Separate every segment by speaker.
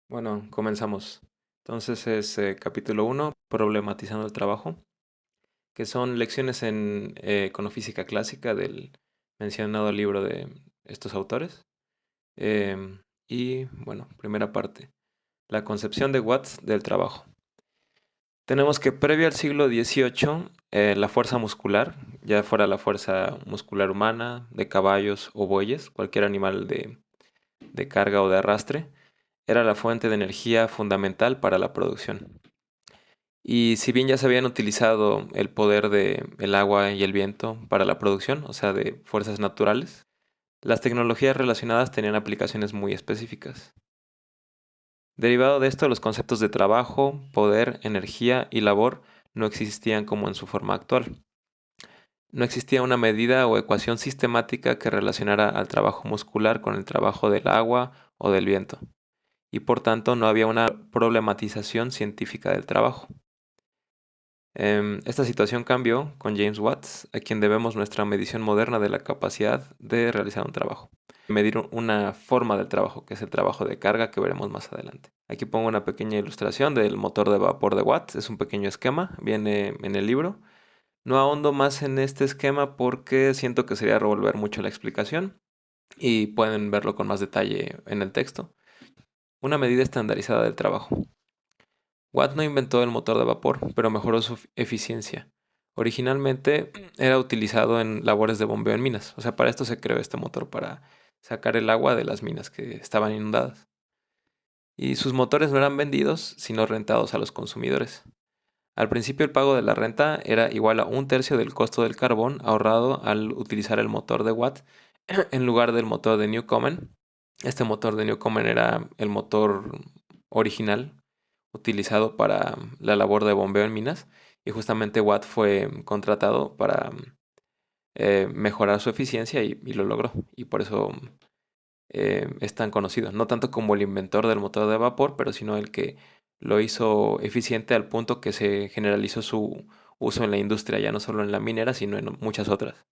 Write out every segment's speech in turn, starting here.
Speaker 1: Bueno, comenzamos. Entonces es capítulo uno, problematizando el trabajo, que son lecciones en econofísica clásica del mencionado libro de estos autores. Y bueno, primera parte, la concepción de Watts del trabajo. Tenemos que previo al siglo XVIII, la fuerza muscular, ya fuera la fuerza muscular humana, de caballos o bueyes, cualquier animal de carga o de arrastre, era la fuente de energía fundamental para la producción. Y si bien ya se habían utilizado el poder de el agua y el viento para la producción, o sea, de fuerzas naturales, las tecnologías relacionadas tenían aplicaciones muy específicas. Derivado de esto, los conceptos de trabajo, poder, energía y labor no existían como en su forma actual. No existía una medida o ecuación sistemática que relacionara al trabajo muscular con el trabajo del agua o del viento, y por tanto no había una problematización científica del trabajo. Esta situación cambió con James Watts, a quien debemos nuestra medición moderna de la capacidad de realizar un trabajo. Medir una forma del trabajo, que es el trabajo de carga que veremos más adelante. Aquí pongo una pequeña ilustración del motor de vapor de Watts, es un pequeño esquema, viene en el libro. No ahondo más en este esquema porque siento que sería revolver mucho la explicación y pueden verlo con más detalle en el texto. Una medida estandarizada del trabajo. Watt no inventó el motor de vapor, pero mejoró su eficiencia. Originalmente era utilizado en labores de bombeo en minas, o sea, para esto se creó este motor, para sacar el agua de las minas que estaban inundadas. Y sus motores no eran vendidos, sino rentados a los consumidores. Al principio el pago de la renta era igual a un tercio del costo del carbón ahorrado al utilizar el motor de Watt en lugar del motor de Newcomen. Este motor de Newcomen era el motor original utilizado para la labor de bombeo en minas, y justamente Watt fue contratado para mejorar su eficiencia y lo logró, y por eso es tan conocido, no tanto como el inventor del motor de vapor, pero sino el que lo hizo eficiente al punto que se generalizó su uso en la industria, ya no solo en la minera, sino en muchas otras.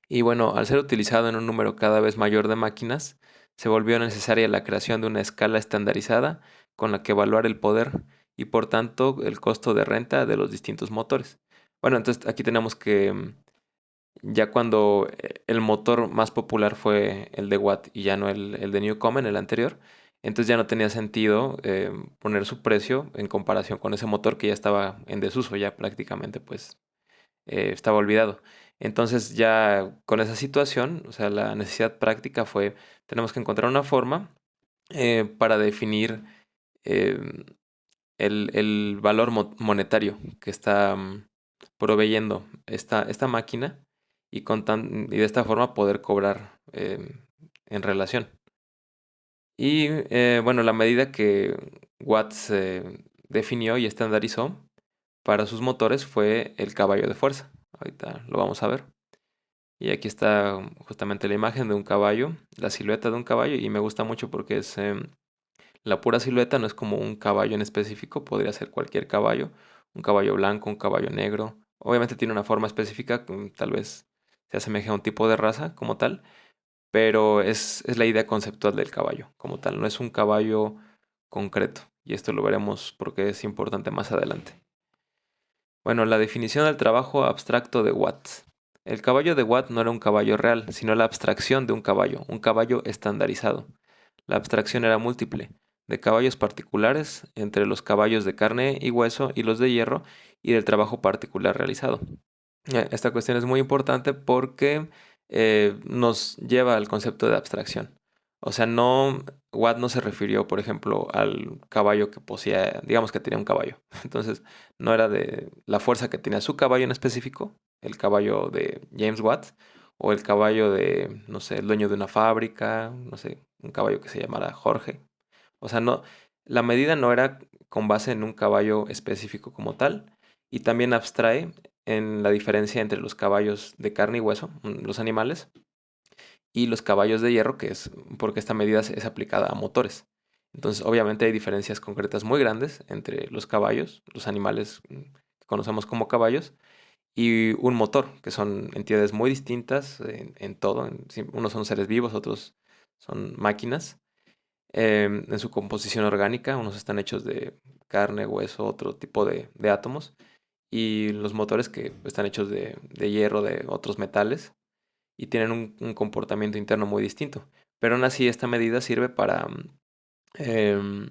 Speaker 1: Y bueno, al ser utilizado en un número cada vez mayor de máquinas, se volvió necesaria la creación de una escala estandarizada con la que evaluar el poder y por tanto el costo de renta de los distintos motores. Bueno, entonces aquí tenemos que ya cuando el motor más popular fue el de Watt y ya no el de Newcomen, el anterior, entonces ya no tenía sentido poner su precio en comparación con ese motor que ya estaba en desuso, ya prácticamente pues estaba olvidado. Entonces ya con esa situación, o sea, la necesidad práctica fue, tenemos que encontrar una forma para definir eh, el valor monetario que está proveyendo esta máquina y de esta forma poder cobrar en relación. Y bueno, la medida que Watts definió y estandarizó para sus motores fue el caballo de fuerza. Ahorita lo vamos a ver. Y aquí está justamente la imagen de un caballo, la silueta de un caballo, y me gusta mucho porque es la pura silueta, no es como un caballo en específico, podría ser cualquier caballo, un caballo blanco, un caballo negro. Obviamente tiene una forma específica, tal vez se asemeje a un tipo de raza como tal, pero es la idea conceptual del caballo como tal, no es un caballo concreto. Y esto lo veremos porque es importante más adelante. Bueno, la definición del trabajo abstracto de Watt. El caballo de Watt no era un caballo real, sino la abstracción de un caballo estandarizado. La abstracción era múltiple, de caballos particulares, entre los caballos de carne y hueso y los de hierro, y del trabajo particular realizado. Esta cuestión es muy importante porque nos lleva al concepto de abstracción. O sea, no, Watt no se refirió, por ejemplo, al caballo que poseía, digamos que tenía un caballo. Entonces, no era de la fuerza que tenía su caballo en específico, el caballo de James Watt, o el caballo de, no sé, el dueño de una fábrica, no sé, un caballo que se llamara Jorge. O sea, no, la medida no era con base en un caballo específico como tal, y también abstrae en la diferencia entre los caballos de carne y hueso, los animales, y los caballos de hierro, que es porque esta medida es aplicada a motores. Entonces, obviamente hay diferencias concretas muy grandes entre los caballos, los animales que conocemos como caballos, y un motor, que son entidades muy distintas en todo. Unos son seres vivos, otros son máquinas. en su composición orgánica. Unos están hechos de carne, hueso, otro tipo de átomos. Y los motores que están hechos de hierro, de otros metales, y tienen un comportamiento interno muy distinto. Pero aún así esta medida sirve para em,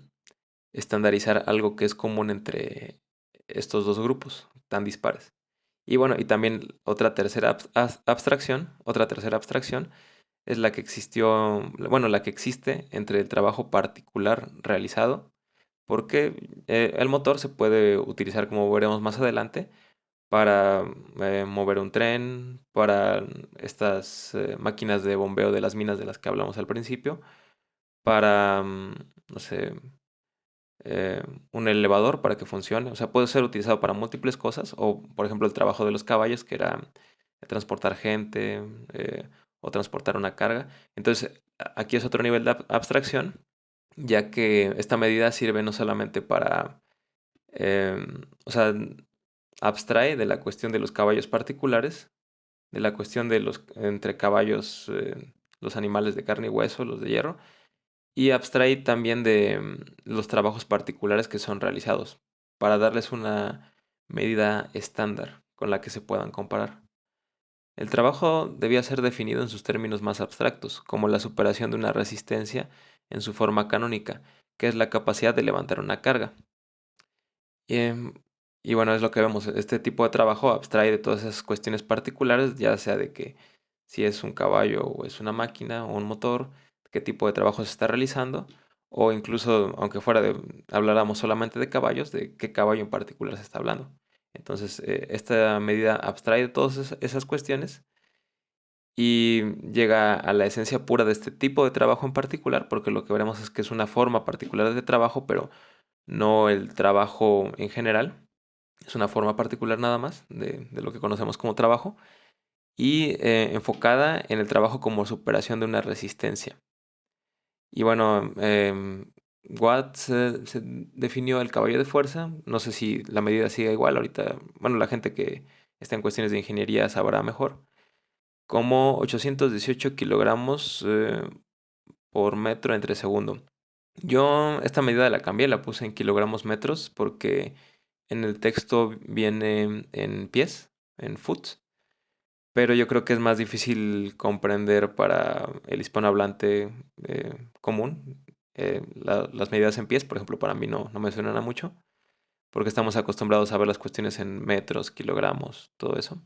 Speaker 1: estandarizar algo que es común entre estos dos grupos tan dispares. Y bueno, y también otra tercera abstracción es la que existió, bueno, la que existe entre el trabajo particular realizado, porque el motor se puede utilizar, como veremos más adelante, para mover un tren, para estas máquinas de bombeo de las minas de las que hablamos al principio, para, no sé, eh, un elevador para que funcione. O sea, puede ser utilizado para múltiples cosas, o por ejemplo el trabajo de los caballos, que era transportar gente o transportar una carga. Entonces, aquí es otro nivel de abstracción, ya que esta medida sirve no solamente para, o sea, abstrae de la cuestión de los caballos particulares, de la cuestión de los entre caballos, los animales de carne y hueso, los de hierro, y abstrae también de los trabajos particulares que son realizados, para darles una medida estándar con la que se puedan comparar. El trabajo debía ser definido en sus términos más abstractos, como la superación de una resistencia en su forma canónica, que es la capacidad de levantar una carga. Em, y bueno, es lo que vemos. Este tipo de trabajo abstrae de todas esas cuestiones particulares, ya sea de que si es un caballo o es una máquina o un motor, qué tipo de trabajo se está realizando, o incluso, aunque habláramos solamente de caballos, de qué caballo en particular se está hablando. Entonces, esta medida abstrae de todas esas cuestiones y llega a la esencia pura de este tipo de trabajo en particular, porque lo que veremos es que es una forma particular de trabajo, pero no el trabajo en general. Es una forma particular nada más de lo que conocemos como trabajo y enfocada en el trabajo como superación de una resistencia. Y bueno, Watt se definió el caballo de fuerza. No sé si la medida sigue igual ahorita. Bueno, la gente que está en cuestiones de ingeniería sabrá mejor. Como 818 kilogramos por metro entre segundo. Yo esta medida la cambié, la puse en kilogramos metros porque en el texto viene en pies, en foot, pero yo creo que es más difícil comprender para el hispanohablante común. Las medidas en pies, por ejemplo, para mí no me suenan a mucho, porque estamos acostumbrados a ver las cuestiones en metros, kilogramos, todo eso,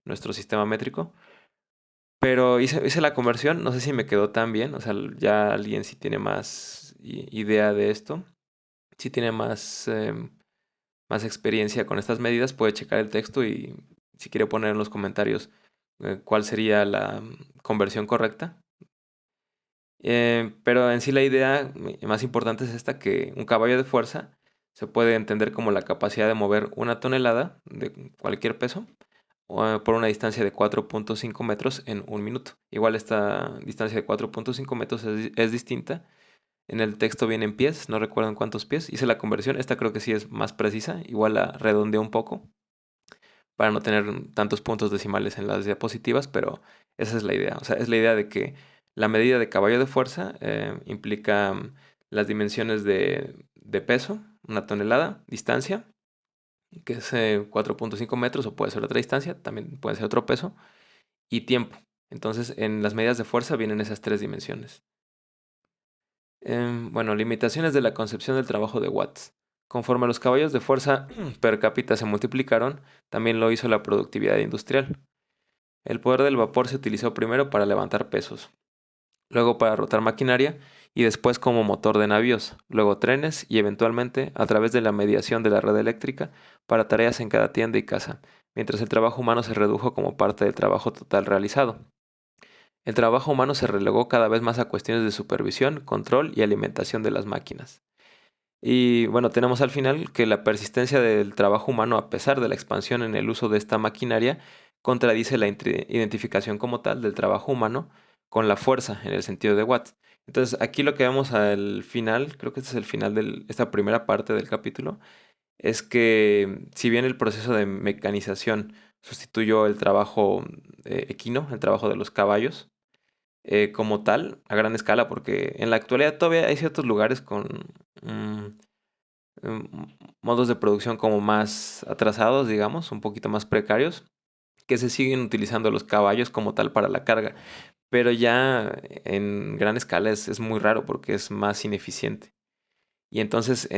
Speaker 1: nuestro sistema métrico. Pero hice la conversión, no sé si me quedó tan bien, o sea, ya alguien sí tiene más idea de esto, si tiene más experiencia con estas medidas, puede checar el texto y si quiere poner en los comentarios cuál sería la conversión correcta. Pero en sí la idea más importante es esta, que un caballo de fuerza se puede entender como la capacidad de mover una tonelada de cualquier peso por una distancia de 4.5 metros en un minuto. Igual esta distancia de 4.5 metros es distinta. En el texto viene en pies, no recuerdo en cuántos pies. Hice la conversión, esta creo que sí es más precisa, igual la redondeé un poco para no tener tantos puntos decimales en las diapositivas, pero esa es la idea. O sea, es la idea de que la medida de caballo de fuerza implica las dimensiones de peso, una tonelada, distancia, que es 4.5 metros o puede ser otra distancia, también puede ser otro peso, y tiempo. Entonces, en las medidas de fuerza vienen esas tres dimensiones. Bueno, limitaciones de la concepción del trabajo de Watts. Conforme los caballos de fuerza per cápita se multiplicaron, también lo hizo la productividad industrial. El poder del vapor se utilizó primero para levantar pesos, luego para rotar maquinaria y después como motor de navíos, luego trenes y eventualmente a través de la mediación de la red eléctrica para tareas en cada tienda y casa, mientras el trabajo humano se redujo como parte del trabajo total realizado. El trabajo humano se relegó cada vez más a cuestiones de supervisión, control y alimentación de las máquinas. Y bueno, tenemos al final que la persistencia del trabajo humano, a pesar de la expansión en el uso de esta maquinaria, contradice la identificación como tal del trabajo humano con la fuerza en el sentido de Watt. Entonces, aquí lo que vemos al final, creo que este es el final de esta primera parte del capítulo, es que si bien el proceso de mecanización sustituyó el trabajo equino, el trabajo de los caballos, como tal, a gran escala, porque en la actualidad todavía hay ciertos lugares con mm, modos de producción como más atrasados, digamos, un poquito más precarios, que se siguen utilizando los caballos como tal para la carga, pero ya en gran escala es muy raro porque es más ineficiente. Y entonces,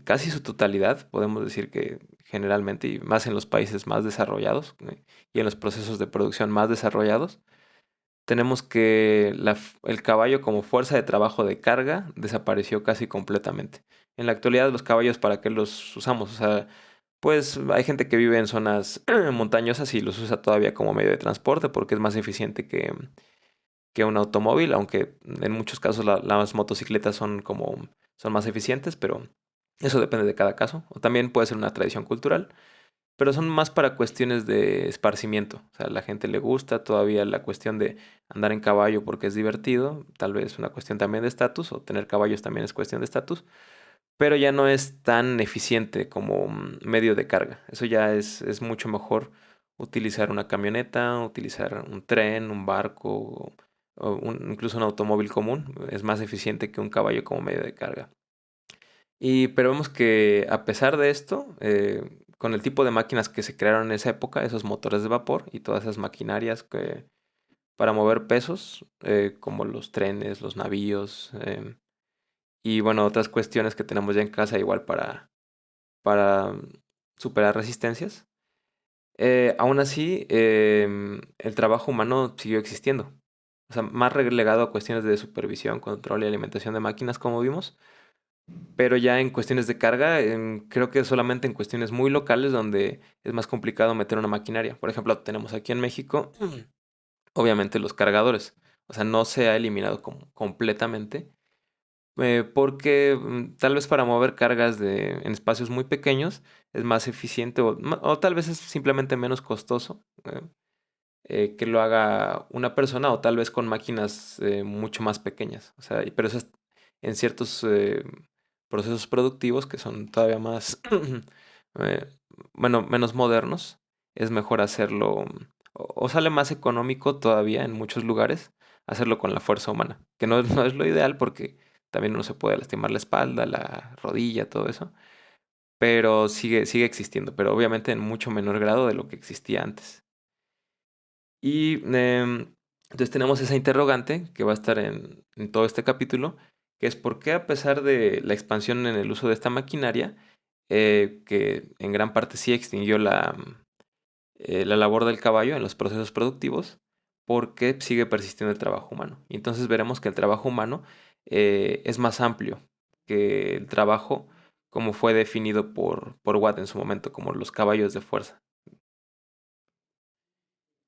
Speaker 1: casi su totalidad, podemos decir que generalmente, y más en los países más desarrollados, y en los procesos de producción más desarrollados, tenemos que el caballo como fuerza de trabajo de carga desapareció casi completamente. En la actualidad, los caballos, ¿para qué los usamos? O sea, pues hay gente que vive en zonas montañosas y los usa todavía como medio de transporte porque es más eficiente que un automóvil, aunque en muchos casos las motocicletas son más eficientes, pero eso depende de cada caso. O también puede ser una tradición cultural, pero son más para cuestiones de esparcimiento. O sea, a la gente le gusta todavía la cuestión de andar en caballo porque es divertido, tal vez una cuestión también de estatus, o tener caballos también es cuestión de estatus, pero ya no es tan eficiente como medio de carga. Eso ya es mucho mejor utilizar una camioneta, utilizar un tren, un barco o incluso un automóvil común. Es más eficiente que un caballo como medio de carga. Pero vemos que a pesar de esto, con el tipo de máquinas que se crearon en esa época, esos motores de vapor y todas esas maquinarias para mover pesos, como los trenes, los navíos, y bueno, otras cuestiones que tenemos ya en casa igual para superar resistencias. Aún así, el trabajo humano siguió existiendo. O sea, más relegado a cuestiones de supervisión, control y alimentación de máquinas, como vimos. Pero ya en cuestiones de carga, creo que solamente en cuestiones muy locales donde es más complicado meter una maquinaria. Por ejemplo, tenemos aquí en México, obviamente, los cargadores. O sea, no se ha eliminado completamente, porque tal vez para mover cargas en espacios muy pequeños es más eficiente o tal vez es simplemente menos costoso que lo haga una persona o tal vez con máquinas mucho más pequeñas. O sea, pero eso es en ciertos procesos productivos que son todavía más, eh, bueno, menos modernos, es mejor hacerlo o sale más económico todavía en muchos lugares hacerlo con la fuerza humana, que no es lo ideal porque también uno se puede lastimar la espalda, la rodilla, todo eso, pero sigue existiendo, pero obviamente en mucho menor grado de lo que existía antes. Y entonces tenemos esa interrogante que va a estar en todo este capítulo, que es por qué a pesar de la expansión en el uso de esta maquinaria, que en gran parte sí extinguió la labor del caballo en los procesos productivos, ¿por qué sigue persistiendo el trabajo humano? Y entonces veremos que el trabajo humano es más amplio que el trabajo como fue definido por Watt en su momento, como los caballos de fuerza.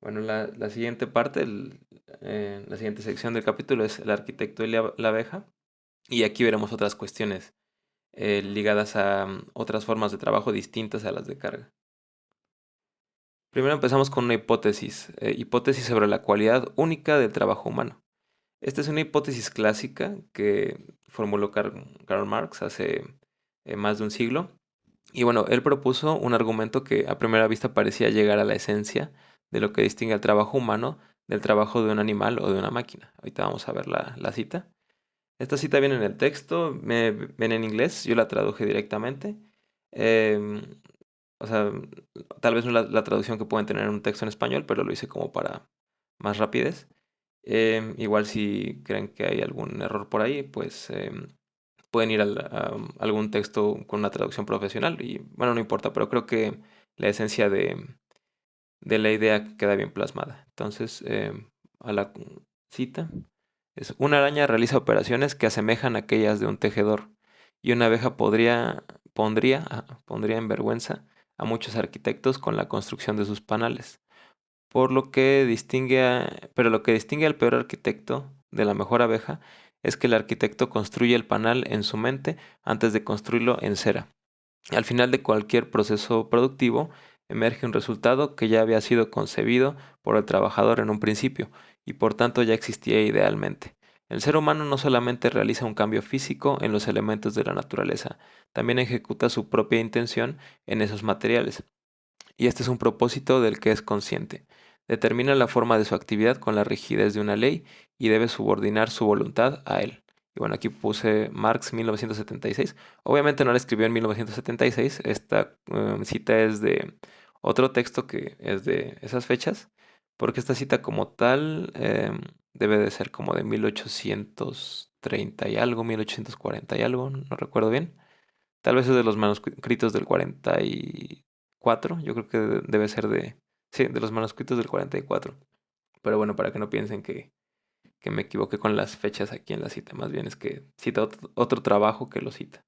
Speaker 1: Bueno, la siguiente parte, la siguiente sección del capítulo es el arquitecto y la abeja. Y aquí veremos otras cuestiones ligadas a otras formas de trabajo distintas a las de carga. Primero empezamos con una hipótesis sobre la cualidad única del trabajo humano. Esta es una hipótesis clásica que formuló Karl Marx hace más de un siglo. Y bueno, él propuso un argumento que a primera vista parecía llegar a la esencia de lo que distingue al trabajo humano del trabajo de un animal o de una máquina. Ahorita vamos a ver la cita. Esta cita viene en el texto, viene en inglés, yo la traduje directamente. Em, o sea, tal vez no la traducción que pueden tener en un texto en español, pero lo hice como para más rapidez. Igual si creen que hay algún error por ahí, pues pueden ir a algún texto con una traducción profesional y bueno, no importa, pero creo que la esencia de la idea queda bien plasmada. Entonces, a la cita, una araña realiza operaciones que asemejan a aquellas de un tejedor y una abeja pondría en vergüenza a muchos arquitectos con la construcción de sus panales. Pero lo que distingue al peor arquitecto de la mejor abeja es que el arquitecto construye el panal en su mente antes de construirlo en cera. Al final de cualquier proceso productivo emerge un resultado que ya había sido concebido por el trabajador en un principio y por tanto ya existía idealmente. El ser humano no solamente realiza un cambio físico en los elementos de la naturaleza, también ejecuta su propia intención en esos materiales. Y este es un propósito del que es consciente. Determina la forma de su actividad con la rigidez de una ley y debe subordinar su voluntad a él. Y bueno, aquí puse Marx 1976. Obviamente no la escribió en 1976. Esta cita es de otro texto que es de esas fechas, porque esta cita como tal debe de ser como de 1830 y algo, 1840 y algo, no recuerdo bien. Tal vez es de los manuscritos del 44. Yo creo que debe ser sí, de los manuscritos del 44. Pero bueno, para que no piensen que me equivoqué con las fechas aquí en la cita, más bien es que cita otro trabajo que lo cita.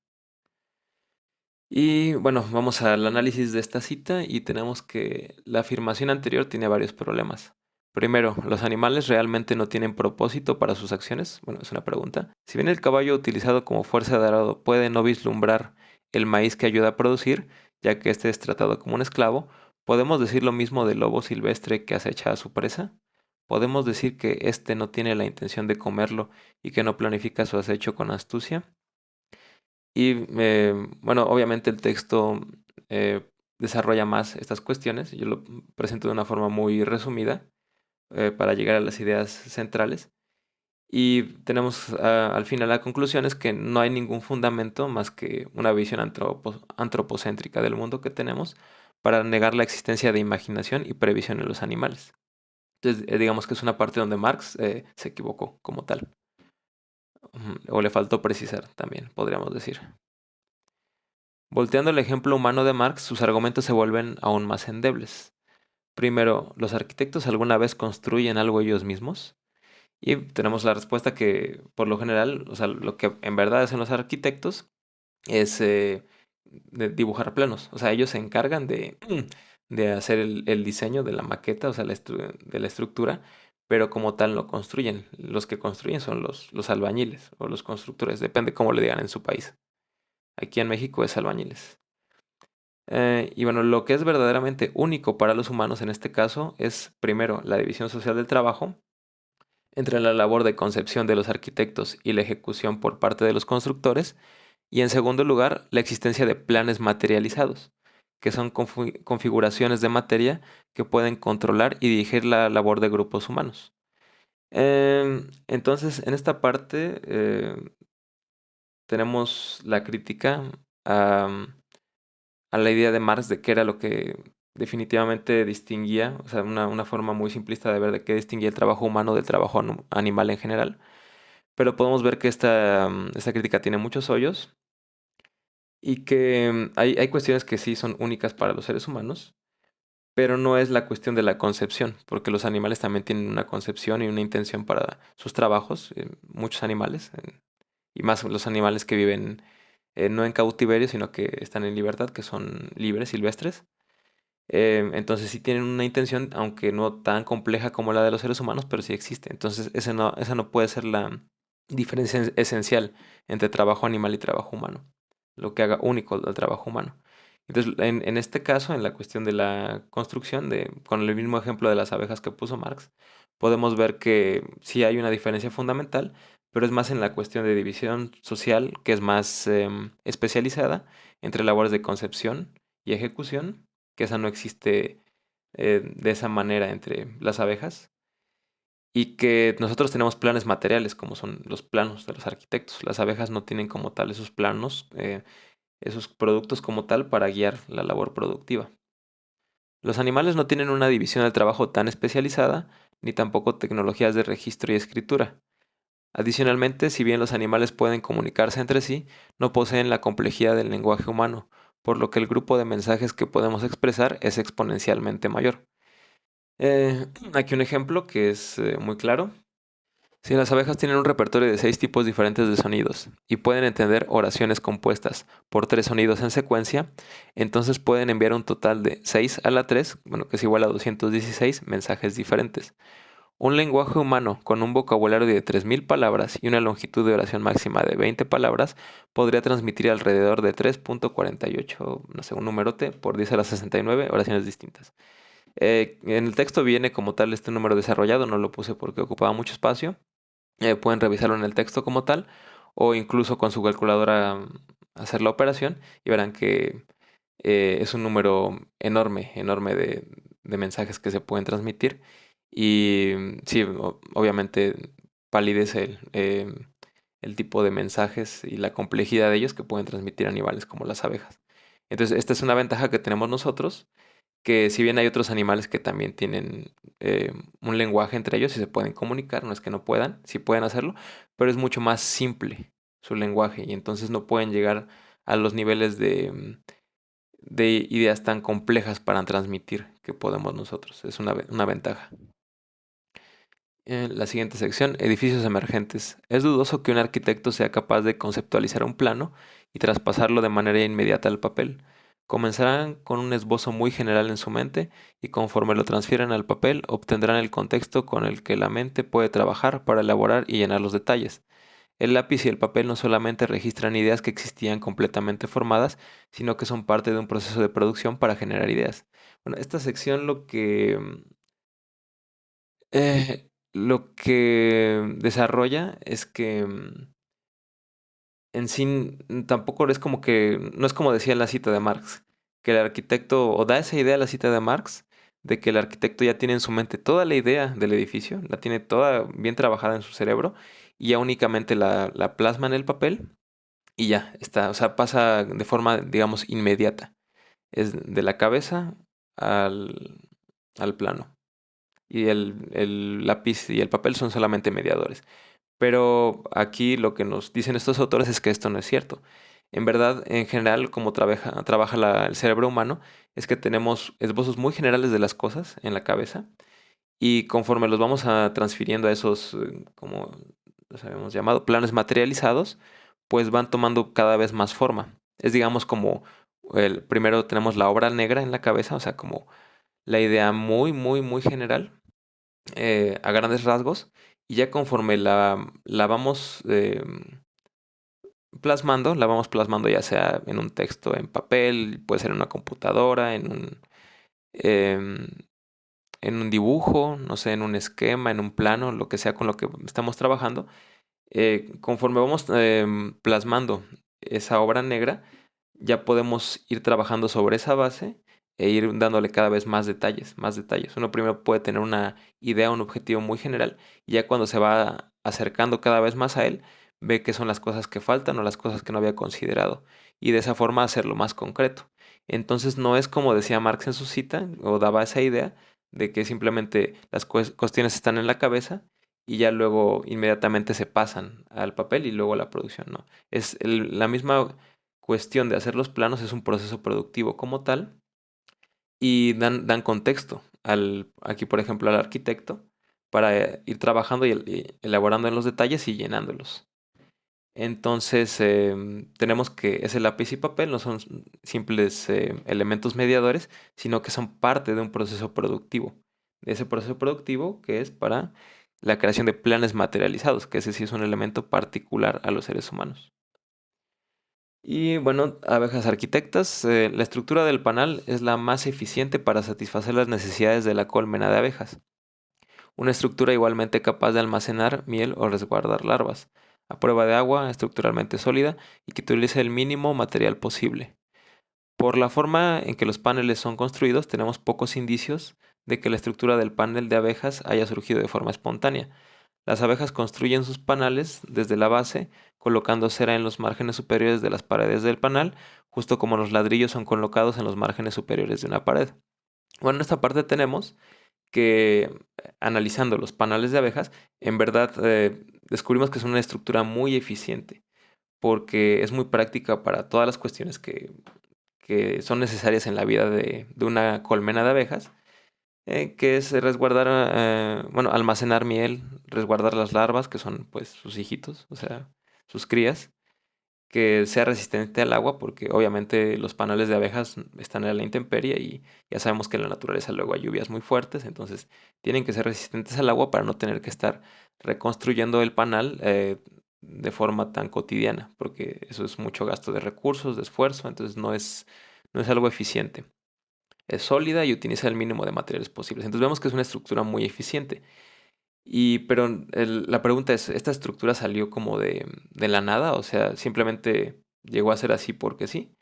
Speaker 1: Y bueno, vamos al análisis de esta cita y tenemos que la afirmación anterior tiene varios problemas. Primero, ¿los animales realmente no tienen propósito para sus acciones? Bueno, es una pregunta. Si bien el caballo utilizado como fuerza de arado puede no vislumbrar el maíz que ayuda a producir, ya que éste es tratado como un esclavo, ¿podemos decir lo mismo del lobo silvestre que acecha a su presa? ¿Podemos decir que éste no tiene la intención de comerlo y que no planifica su acecho con astucia? Y bueno, obviamente el texto desarrolla más estas cuestiones. Yo lo presento de una forma muy resumida para llegar a las ideas centrales. Y tenemos al final la conclusión es que no hay ningún fundamento más que una visión antropocéntrica del mundo que tenemos para negar la existencia de imaginación y previsión en los animales. Entonces, digamos que es una parte donde Marx se equivocó como tal. O le faltó precisar también, podríamos decir. Volteando el ejemplo humano de Marx, sus argumentos se vuelven aún más endebles. Primero, ¿los arquitectos alguna vez construyen algo ellos mismos? Y tenemos la respuesta que, por lo general, o sea, lo que en verdad hacen los arquitectos es de dibujar planos. O sea, ellos se encargan de hacer el diseño de la maqueta, o sea, de la estructura, pero como tal no construyen. Los que construyen son los albañiles o los constructores, depende cómo le digan en su país. Aquí en México es albañiles. Y bueno, lo que es verdaderamente único para los humanos en este caso es, primero, la división social del trabajo entre la labor de concepción de los arquitectos y la ejecución por parte de los constructores, y en segundo lugar, la existencia de planes materializados, que son configuraciones de materia que pueden controlar y dirigir la labor de grupos humanos. Entonces, en esta parte tenemos la crítica a la idea de Marx de qué era lo que definitivamente distinguía, o sea, una forma muy simplista de ver de qué distinguía el trabajo humano del trabajo animal en general. Pero podemos ver que esta crítica tiene muchos hoyos y que hay cuestiones que sí son únicas para los seres humanos, pero no es la cuestión de la concepción, porque los animales también tienen una concepción y una intención para sus trabajos, muchos animales, y más los animales que viven no en cautiverio, sino que están en libertad, que son libres, silvestres. Entonces sí tienen una intención, aunque no tan compleja como la de los seres humanos, pero sí existe. Entonces esa no puede ser la diferencia esencial entre trabajo animal y trabajo humano, lo que haga único al trabajo humano. Entonces, en este caso, en la cuestión de la construcción, con el mismo ejemplo de las abejas que puso Marx, podemos ver que sí hay una diferencia fundamental, pero es más en la cuestión de división social, que es más especializada entre labores de concepción y ejecución, que esa no existe de esa manera entre las abejas, y que nosotros tenemos planes materiales, como son los planos de los arquitectos. Las abejas no tienen como tal esos planos, esos productos como tal para guiar la labor productiva. Los animales no tienen una división del trabajo tan especializada, ni tampoco tecnologías de registro y escritura. Adicionalmente, si bien los animales pueden comunicarse entre sí, no poseen la complejidad del lenguaje humano, por lo que el grupo de mensajes que podemos expresar es exponencialmente mayor. Aquí un ejemplo que es muy claro. Si las abejas tienen un repertorio de 6 tipos diferentes de sonidos y pueden entender oraciones compuestas por 3 sonidos en secuencia, entonces pueden enviar un total de 6 a la 3, bueno, que es igual a 216 mensajes diferentes. Un lenguaje humano con un vocabulario de 3000 palabras y una longitud de oración máxima de 20 palabras podría transmitir alrededor de 3.48, no sé, un numerote, por 10 a la 69 oraciones distintas. En el texto viene como tal este número desarrollado, no lo puse porque ocupaba mucho espacio. Pueden revisarlo en el texto como tal o incluso con su calculadora hacer la operación y verán que es un número enorme, enorme de mensajes que se pueden transmitir. Y sí, obviamente palidece el tipo de mensajes y la complejidad de ellos que pueden transmitir animales como las abejas. Entonces, esta es una ventaja que tenemos nosotros, que si bien hay otros animales que también tienen un lenguaje entre ellos y se pueden comunicar, no es que no puedan, sí pueden hacerlo, pero es mucho más simple su lenguaje y entonces no pueden llegar a los niveles de ideas tan complejas para transmitir que podemos nosotros. Es una ventaja. En la siguiente sección, edificios emergentes. Es dudoso que un arquitecto sea capaz de conceptualizar un plano y traspasarlo de manera inmediata al papel. Comenzarán con un esbozo muy general en su mente y conforme lo transfieren al papel obtendrán el contexto con el que la mente puede trabajar para elaborar y llenar los detalles. El lápiz y el papel no solamente registran ideas que existían completamente formadas, sino que son parte de un proceso de producción para generar ideas. Bueno, esta sección lo que desarrolla es que en sí tampoco es como que, no es como decía la cita de Marx, que el arquitecto, o da esa idea la cita de Marx, de que el arquitecto ya tiene en su mente toda la idea del edificio, la tiene toda bien trabajada en su cerebro y ya únicamente la plasma en el papel y ya está, o sea, pasa de forma, digamos, inmediata. Es de la cabeza al, al plano. Y el lápiz y el papel son solamente mediadores. Pero aquí lo que nos dicen estos autores es que esto no es cierto. En verdad, en general, como trabaja el cerebro humano, es que tenemos esbozos muy generales de las cosas en la cabeza y conforme los vamos transfiriendo a esos, como los habíamos llamado, planes materializados, pues van tomando cada vez más forma. Es digamos como primero tenemos la obra negra en la cabeza, o sea, como la idea muy, muy, muy general a grandes rasgos y ya conforme la vamos plasmando, la vamos plasmando ya sea en un texto, en papel, puede ser en una computadora, em, en un dibujo, no sé, en un esquema, en un plano, lo que sea con lo que estamos trabajando. Conforme vamos plasmando esa obra negra, ya podemos ir trabajando sobre esa base e ir dándole cada vez más detalles, más detalles. Uno primero puede tener una idea, un objetivo muy general, y ya cuando se va acercando cada vez más a él, ve qué son las cosas que faltan o las cosas que no había considerado, y de esa forma hacerlo más concreto. Entonces no es como decía Marx en su cita, o daba esa idea, de que simplemente las cuestiones están en la cabeza y ya luego inmediatamente se pasan al papel y luego a la producción, ¿no? Es la misma cuestión de hacer los planos, es un proceso productivo como tal y dan contexto aquí, por ejemplo, al arquitecto para ir trabajando y elaborando en los detalles y llenándolos. Entonces, tenemos que ese lápiz y papel no son simples elementos mediadores, sino que son parte de un proceso productivo. De ese proceso productivo que es para la creación de planes materializados, que ese sí es un elemento particular a los seres humanos. Y bueno, abejas arquitectas, la estructura del panal es la más eficiente para satisfacer las necesidades de la colmena de abejas. Una estructura igualmente capaz de almacenar miel o resguardar larvas, a prueba de agua, estructuralmente sólida y que utilice el mínimo material posible. Por la forma en que los paneles son construidos, tenemos pocos indicios de que la estructura del panel de abejas haya surgido de forma espontánea. Las abejas construyen sus panales desde la base, colocando cera en los márgenes superiores de las paredes del panal, justo como los ladrillos son colocados en los márgenes superiores de una pared. Bueno, en esta parte tenemos que analizando los panales de abejas, en verdad descubrimos que es una estructura muy eficiente porque es muy práctica para todas las cuestiones que son necesarias en la vida de una colmena de abejas, que es resguardar, bueno, almacenar miel, resguardar las larvas, que son pues sus hijitos, o sea, sus crías, que sea resistente al agua, porque obviamente los panales de abejas están en la intemperie y ya sabemos que en la naturaleza luego hay lluvias muy fuertes, entonces tienen que ser resistentes al agua para no tener que estar reconstruyendo el panal de forma tan cotidiana, porque eso es mucho gasto de recursos, de esfuerzo, entonces no es algo eficiente. Es sólida y utiliza el mínimo de materiales posibles. Entonces vemos que es una estructura muy eficiente. Pero la pregunta es, ¿esta estructura salió como de la nada? O sea, simplemente llegó a ser así porque sí.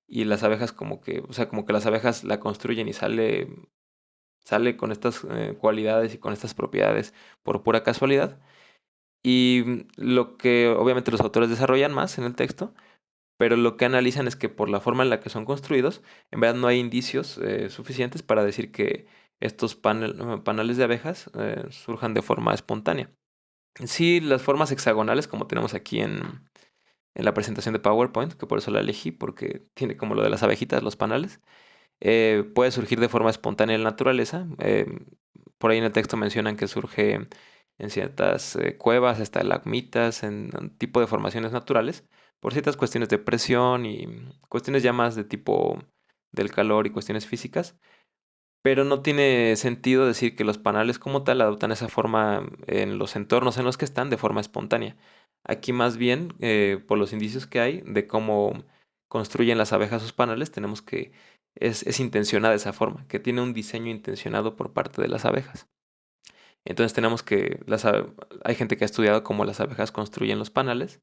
Speaker 1: Y las abejas como que, o sea, como que las abejas la construyen y sale sale con estas cualidades y con estas propiedades por pura casualidad. Y lo que obviamente los autores desarrollan más en el texto, pero lo que analizan es que por la forma en la que son construidos, en verdad no hay indicios suficientes para decir que estos panales de abejas surjan de forma espontánea. Sí, las formas hexagonales, como tenemos aquí en la presentación de PowerPoint, que por eso la elegí, porque tiene como lo de las abejitas, los panales, puede surgir de forma espontánea en la naturaleza. Por ahí en el texto mencionan que surge en ciertas cuevas, estalagmitas, en un tipo de formaciones naturales, por ciertas cuestiones de presión y cuestiones ya más de tipo del calor y cuestiones físicas. Pero no tiene sentido decir que los panales como tal adoptan esa forma en los entornos en los que están de forma espontánea. Aquí más bien, por los indicios que hay de cómo construyen las abejas sus panales, tenemos que es intencionada esa forma, que tiene un diseño intencionado por parte de las abejas. Entonces tenemos que hay gente que ha estudiado cómo las abejas construyen los panales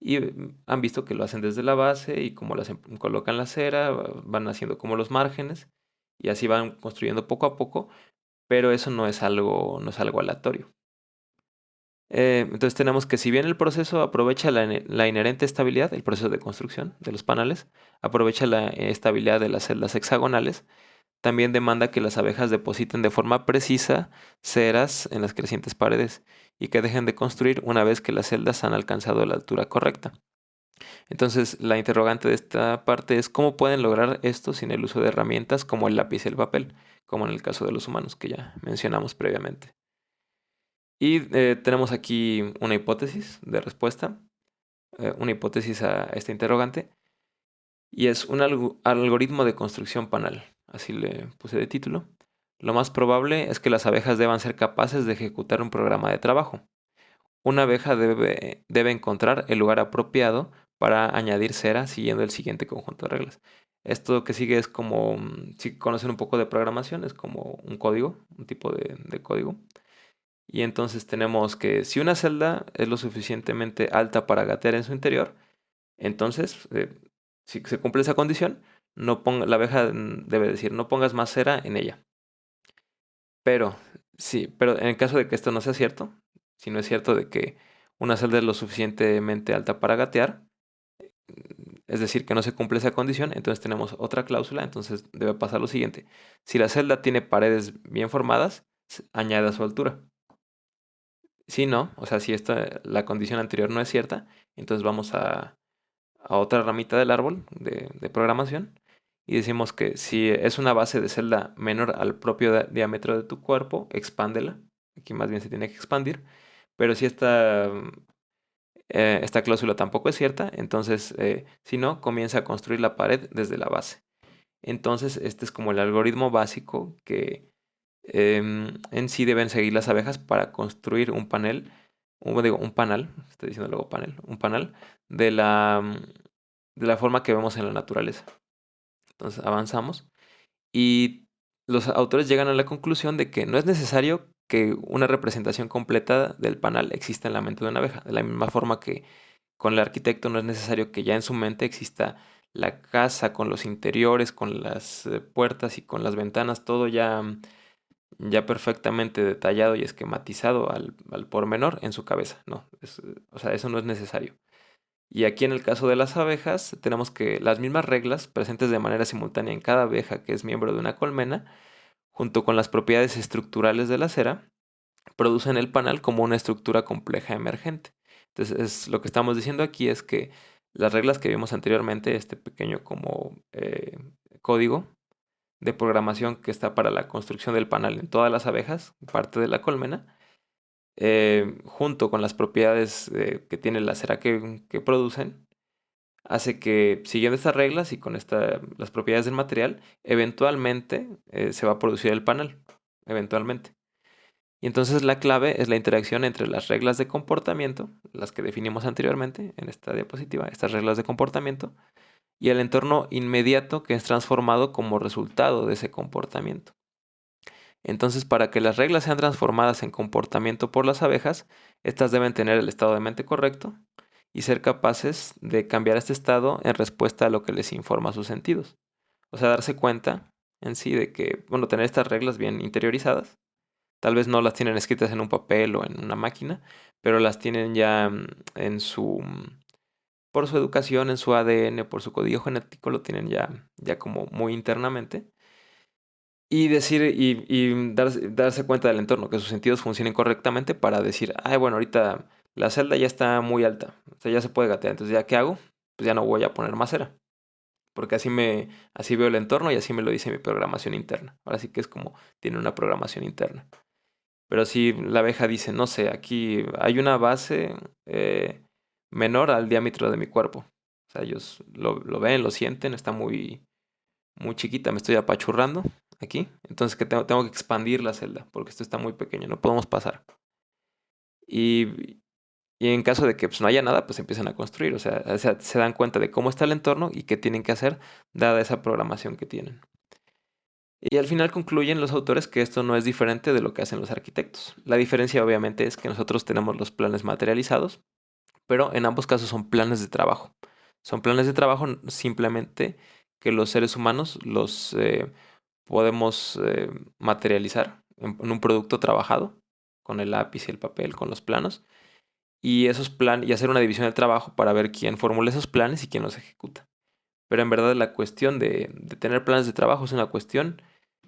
Speaker 1: y han visto que lo hacen desde la base y como colocan la cera, van haciendo como los márgenes y así van construyendo poco a poco, pero eso no es algo aleatorio. Entonces tenemos que si bien el proceso aprovecha la inherente estabilidad, el proceso de construcción de los panales, aprovecha la estabilidad de las celdas hexagonales, también demanda que las abejas depositen de forma precisa ceras en las crecientes paredes y que dejen de construir una vez que las celdas han alcanzado la altura correcta. Entonces, la interrogante de esta parte es cómo pueden lograr esto sin el uso de herramientas como el lápiz y el papel, como en el caso de los humanos que ya mencionamos previamente. Y tenemos aquí una hipótesis de respuesta, una hipótesis a esta interrogante, y es un algoritmo de construcción panal, así le puse de título. Lo más probable es que las abejas deban ser capaces de ejecutar un programa de trabajo. Una abeja debe encontrar el lugar apropiado para añadir cera siguiendo el siguiente conjunto de reglas. Esto que sigue es como, si conocen un poco de programación, es como un código, un tipo de código. Y entonces tenemos que si una celda es lo suficientemente alta para gatear en su interior, entonces, si se cumple esa condición, la abeja debe decir, no pongas más cera en ella. Pero, sí, pero en el caso de que esto no sea cierto, si no es cierto de que una celda es lo suficientemente alta para gatear, es decir, que no se cumple esa condición, entonces tenemos otra cláusula, entonces debe pasar lo siguiente. Si la celda tiene paredes bien formadas, añada su altura. Si no, o sea, si la condición anterior no es cierta, entonces vamos a otra ramita del árbol de programación y decimos que si es una base de celda menor al propio diámetro de tu cuerpo, expándela. Aquí más bien se tiene que expandir. Pero si esta cláusula tampoco es cierta, entonces si no, comienza a construir la pared desde la base. Entonces este es como el algoritmo básico que en sí deben seguir las abejas para construir un panel, un panal, estoy diciendo luego panel, un panal de la forma que vemos en la naturaleza. Entonces avanzamos y los autores llegan a la conclusión de que no es necesario que una representación completa del panal exista en la mente de una abeja, de la misma forma que con el arquitecto no es necesario que ya en su mente exista la casa con los interiores, con las puertas y con las ventanas, todo ya perfectamente detallado y esquematizado al por menor en su cabeza. No, o sea, eso no es necesario. Y aquí en el caso de las abejas, tenemos que las mismas reglas presentes de manera simultánea en cada abeja que es miembro de una colmena, junto con las propiedades estructurales de la cera, producen el panal como una estructura compleja emergente. Entonces, lo que estamos diciendo aquí es que las reglas que vimos anteriormente, este pequeño como código de programación que está para la construcción del panal en todas las abejas, parte de la colmena, junto con las propiedades que tiene la cera que producen, hace que siguiendo estas reglas y con las propiedades del material, eventualmente se va a producir el panel, eventualmente. Y entonces la clave es la interacción entre las reglas de comportamiento, las que definimos anteriormente en esta diapositiva, estas reglas de comportamiento, y el entorno inmediato que es transformado como resultado de ese comportamiento. Entonces, para que las reglas sean transformadas en comportamiento por las abejas, estas deben tener el estado de mente correcto y ser capaces de cambiar este estado en respuesta a lo que les informa sus sentidos. O sea, darse cuenta en sí, de que, bueno, tener estas reglas bien interiorizadas. Tal vez no las tienen escritas en un papel o en una máquina, pero las tienen ya en por su educación, en su ADN, por su código genético, lo tienen ya como muy internamente. Y decir, y darse cuenta del entorno, que sus sentidos funcionen correctamente para decir, ay, bueno, ahorita la celda ya está muy alta, o sea, ya se puede gatear, entonces ¿ya qué hago? Pues ya no voy a poner más cera, porque así veo el entorno y así me lo dice mi programación interna. Ahora sí que es como tiene una programación interna. Pero si la abeja dice, no sé, aquí hay una base menor al diámetro de mi cuerpo. O sea, ellos lo ven, lo sienten, está muy chiquita, me estoy apachurrando aquí. Entonces que tengo que expandir la celda, porque esto está muy pequeño, no podemos pasar. Y, y en caso de que pues, no haya nada, pues empiezan a construir. O sea, se dan cuenta de cómo está el entorno y qué tienen que hacer, dada esa programación que tienen. Y al final concluyen los autores que esto no es diferente de lo que hacen los arquitectos. La diferencia obviamente es que nosotros tenemos los planes materializados, pero en ambos casos son planes de trabajo. Son planes de trabajo simplemente que los seres humanos los podemos materializar en un producto trabajado con el lápiz y el papel, con los planos, y esos planes y hacer una división del trabajo para ver quién formula esos planes y quién los ejecuta. Pero en verdad la cuestión de tener planes de trabajo es una cuestión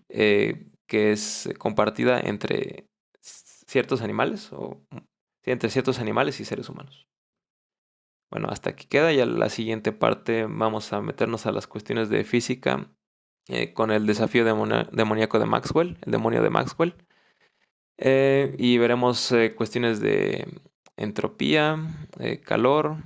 Speaker 1: que es compartida entre ciertos animales sí, entre ciertos animales y seres humanos. Bueno, hasta aquí queda. Y a la siguiente parte vamos a meternos a las cuestiones de física con el desafío demoníaco de Maxwell, el demonio de Maxwell. Y veremos cuestiones de entropía, calor,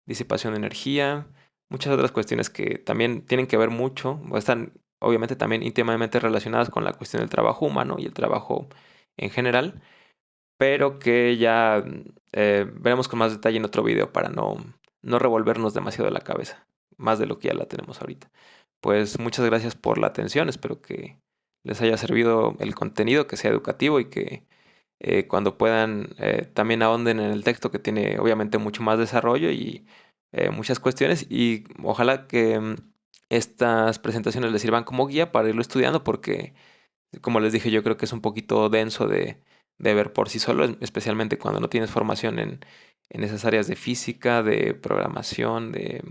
Speaker 1: disipación de energía, muchas otras cuestiones que también tienen que ver mucho, o están obviamente también íntimamente relacionadas con la cuestión del trabajo humano y el trabajo en general, pero que ya veremos con más detalle en otro video para no revolvernos demasiado la cabeza, más de lo que ya la tenemos ahorita. Pues muchas gracias por la atención, espero que les haya servido el contenido, que sea educativo y que cuando puedan también ahonden en el texto que tiene obviamente mucho más desarrollo y muchas cuestiones y ojalá que estas presentaciones les sirvan como guía para irlo estudiando porque como les dije yo creo que es un poquito denso de ver por sí solo, especialmente cuando no tienes formación en esas áreas de física, de programación, de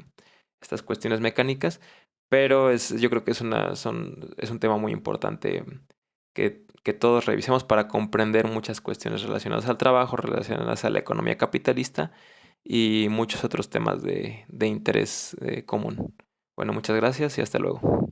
Speaker 1: estas cuestiones mecánicas, pero yo creo que es un tema muy importante que todos revisemos para comprender muchas cuestiones relacionadas al trabajo, relacionadas a la economía capitalista y muchos otros temas de interés común. Bueno, muchas gracias y hasta luego.